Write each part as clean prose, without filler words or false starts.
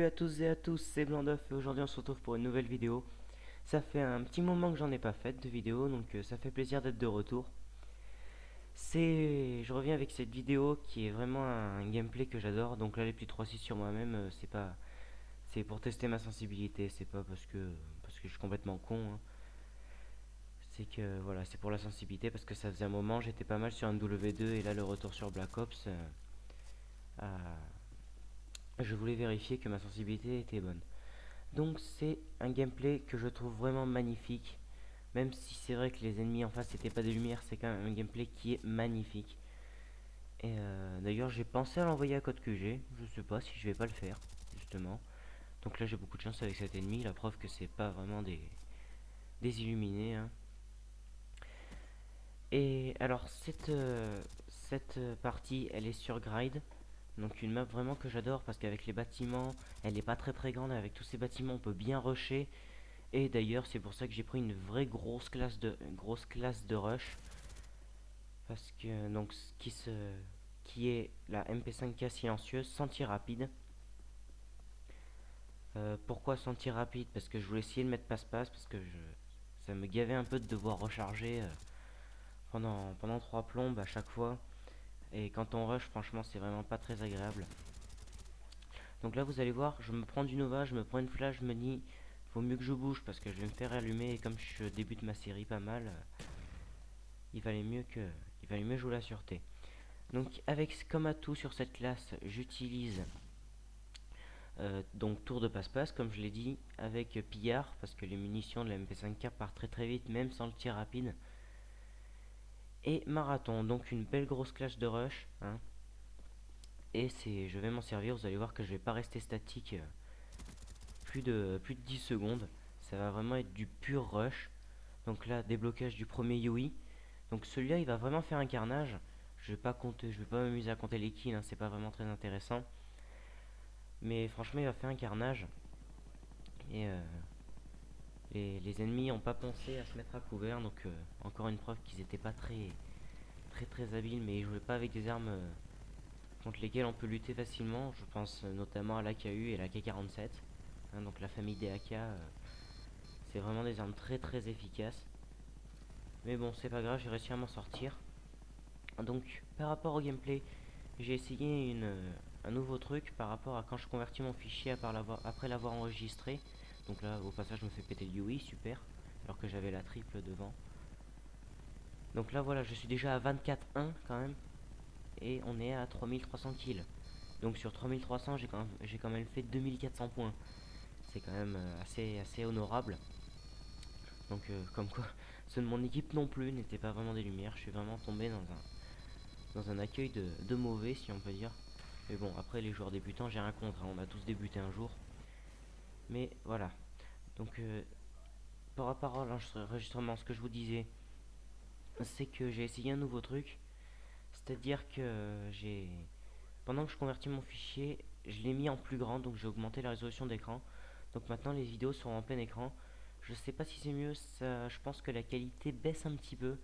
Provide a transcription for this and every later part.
Salut à tous et à tous, c'est Blandoff et aujourd'hui on se retrouve pour une nouvelle vidéo. Ça fait un petit moment que j'en ai pas fait de vidéo, donc ça fait plaisir d'être de retour. Je reviens avec cette vidéo qui est vraiment un gameplay que j'adore. Donc là les plis 3.6 sur moi-même, c'est pour tester ma sensibilité, c'est pas parce que je suis complètement con, hein. C'est que voilà, c'est pour la sensibilité parce que ça faisait un moment, j'étais pas mal sur un W2 et là le retour sur Black Ops, je voulais vérifier que ma sensibilité était bonne. Donc c'est un gameplay que je trouve vraiment magnifique. Même si c'est vrai que les ennemis en face c'était pas des lumières, c'est quand même un gameplay qui est magnifique. Et d'ailleurs j'ai pensé à l'envoyer à code QG. Je sais pas si je vais pas le faire, justement. Donc là j'ai beaucoup de chance avec cet ennemi, la preuve que c'est pas vraiment des illuminés, hein. Et alors cette partie elle est sur Gride. Donc une map vraiment que j'adore parce qu'avec les bâtiments, elle est pas très grande. Avec tous ces bâtiments on peut bien rusher. Et d'ailleurs, c'est pour ça que j'ai pris une vraie grosse classe de rush. Parce que, donc, qui est la MP5K silencieuse, sans tir rapide. Pourquoi sans tir rapide? Parce que je voulais essayer de mettre passe-passe. Ça me gavait un peu de devoir recharger pendant 3 plombes à chaque fois. Et quand on rush, franchement, c'est vraiment pas très agréable. Donc là, vous allez voir, je me prends du Nova, je me prends une flash, je me dis, faut mieux que je bouge parce que je vais me faire allumer. Et comme je débute ma série pas mal, il valait mieux que, il valait mieux jouer la sûreté. Donc avec comme atout sur cette classe, j'utilise donc tour de passe-passe comme je l'ai dit, avec pillard parce que les munitions de la MP5K partent très vite même sans le tir rapide. Et marathon, donc une belle grosse clash de rush, hein. Et je vais m'en servir, vous allez voir que je vais pas rester statique plus de 10 secondes. Ça va vraiment être du pur rush. Donc là, déblocage du premier Yui. Donc celui-là, il va vraiment faire un carnage. Je vais pas m'amuser à compter les kills, hein, c'est pas vraiment très intéressant. Mais franchement, il va faire un carnage. Et les ennemis n'ont pas pensé à se mettre à couvert. Donc, encore une preuve qu'ils n'étaient pas très habiles. Mais ils jouaient pas avec des armes contre lesquelles on peut lutter facilement. Je pense notamment à l'AKU et la K47. Hein, donc, la famille des AK, c'est vraiment des armes très efficaces. Mais bon, c'est pas grave, j'ai réussi à m'en sortir. Donc, par rapport au gameplay, j'ai essayé un nouveau truc par rapport à quand je convertis mon fichier après l'avoir enregistré. Donc là, au passage, je me fais péter le UI, super. Alors que j'avais la triple devant. Donc là, voilà, je suis déjà à 24-1 quand même. Et on est à 3300 kills. Donc sur 3300, j'ai quand même fait 2400 points. C'est quand même assez honorable. Donc comme quoi, ceux de mon équipe non plus n'étaient pas vraiment des lumières. Je suis vraiment tombé dans un accueil de mauvais, si on peut dire. Mais bon, après les joueurs débutants, j'ai rien contre, hein. On a tous débuté un jour. Mais voilà. Donc par rapport à l'enregistrement, ce que je vous disais, c'est que j'ai essayé un nouveau truc. C'est-à-dire que pendant que je convertis mon fichier, je l'ai mis en plus grand, donc j'ai augmenté la résolution d'écran. Donc maintenant les vidéos sont en plein écran. Je sais pas si c'est mieux, ça, je pense que la qualité baisse un petit peu,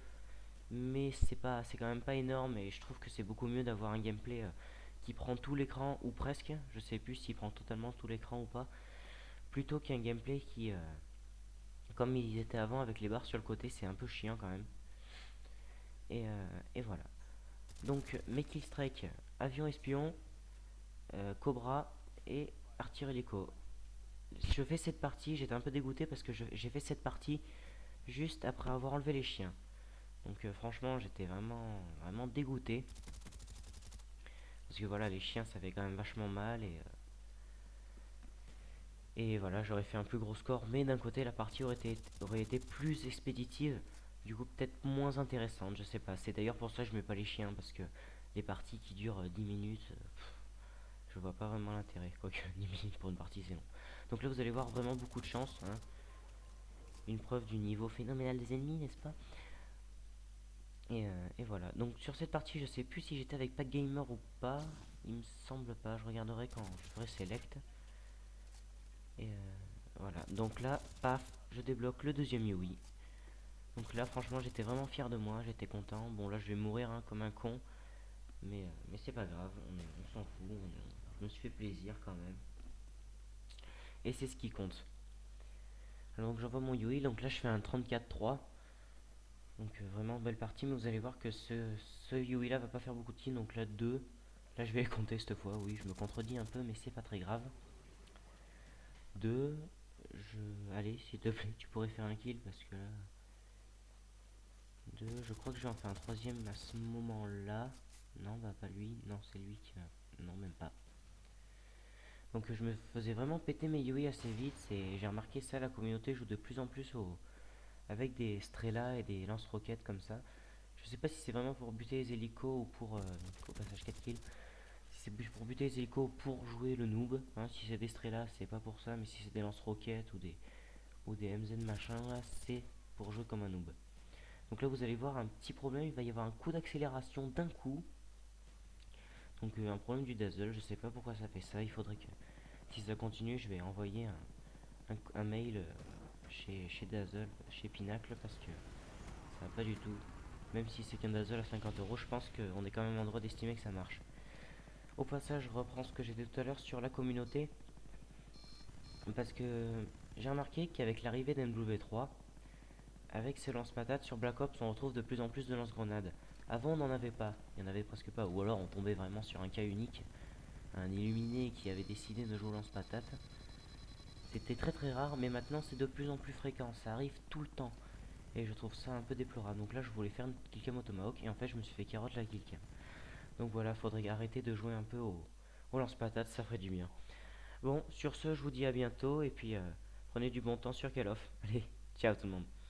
mais c'est quand même pas énorme et je trouve que c'est beaucoup mieux d'avoir un gameplay qui prend tout l'écran ou presque. Je sais plus s'il prend totalement tout l'écran ou pas, plutôt qu'un gameplay qui, comme ils étaient avant avec les barres sur le côté, c'est un peu chiant quand même. Et voilà. Donc mes killstrike, avion espion, Cobra et artillerie hélico. Je fais cette partie, j'étais un peu dégoûté parce que j'ai fait cette partie juste après avoir enlevé les chiens. Donc franchement j'étais vraiment dégoûté. Parce que voilà, les chiens ça fait quand même vachement mal et voilà, j'aurais fait un plus gros score. Mais d'un côté la partie aurait été plus expéditive. Du coup peut-être moins intéressante, je sais pas. C'est d'ailleurs pour ça que je mets pas les chiens. Parce que les parties qui durent 10 minutes, je vois pas vraiment l'intérêt. Quoique 10 minutes pour une partie c'est long. Donc là vous allez voir vraiment beaucoup de chance, hein. Une preuve du niveau phénoménal des ennemis, n'est-ce pas? Et voilà. Donc sur cette partie, je sais plus si j'étais avec Pack Gamer ou pas. Il me semble pas. Je regarderai quand je ferai select. Et voilà. Donc là, paf, je débloque le deuxième Yui. Donc là, franchement, j'étais vraiment fier de moi. J'étais content. Bon, là, je vais mourir hein, comme un con. Mais c'est pas grave. On s'en fout. Je me suis fait plaisir quand même. et c'est ce qui compte. Alors donc j'envoie mon Yui, donc là je fais un 34-3. Donc vraiment belle partie, mais vous allez voir que ce Yui là va pas faire beaucoup de kills, donc là 2. Là je vais les compter cette fois, oui je me contredis un peu mais c'est pas très grave. 2, allez s'il te plaît tu pourrais faire un kill parce que là... 2, je crois que je vais en faire un troisième à ce moment là. Non bah pas lui, non c'est lui qui va... Non même pas. Donc je me faisais vraiment péter mes Yui assez vite, et j'ai remarqué ça, la communauté joue de plus en plus avec des Strela et des lance-roquettes comme ça. Je sais pas si c'est vraiment pour buter les hélicos ou pour... au passage 4 kills. Si c'est pour buter les hélicos ou pour jouer le noob. Hein, si c'est des Strela, c'est pas pour ça, mais si c'est des lance-roquettes ou des MZ machin, là, c'est pour jouer comme un noob. Donc là, vous allez voir un petit problème, il va y avoir un coup d'accélération d'un coup. Donc un problème du Dazzle, je sais pas pourquoi ça fait ça, il faudrait que... Si ça continue, je vais envoyer un mail chez Dazzle, chez Pinacle, parce que ça va pas du tout. Même si c'est qu'un Dazzle à 50 €, je pense qu'on est quand même en droit d'estimer que ça marche. Au passage, je reprends ce que j'ai dit tout à l'heure sur la communauté, parce que j'ai remarqué qu'avec l'arrivée d'MW3, avec ces lance-patates sur Black Ops, on retrouve de plus en plus de lance-grenades. Avant, on n'en avait pas, il n'y en avait presque pas, ou alors on tombait vraiment sur un cas unique, un illuminé qui avait décidé de jouer au lance-patate. C'était très très rare, mais maintenant c'est de plus en plus fréquent, ça arrive tout le temps. Et je trouve ça un peu déplorable. Donc là, je voulais faire une killcam au tomahawk, et en fait, je me suis fait carotte la killcam. Donc voilà, faudrait arrêter de jouer un peu au lance-patate, ça ferait du bien. Bon, sur ce, je vous dis à bientôt, et puis prenez du bon temps sur Call of. Allez, ciao tout le monde.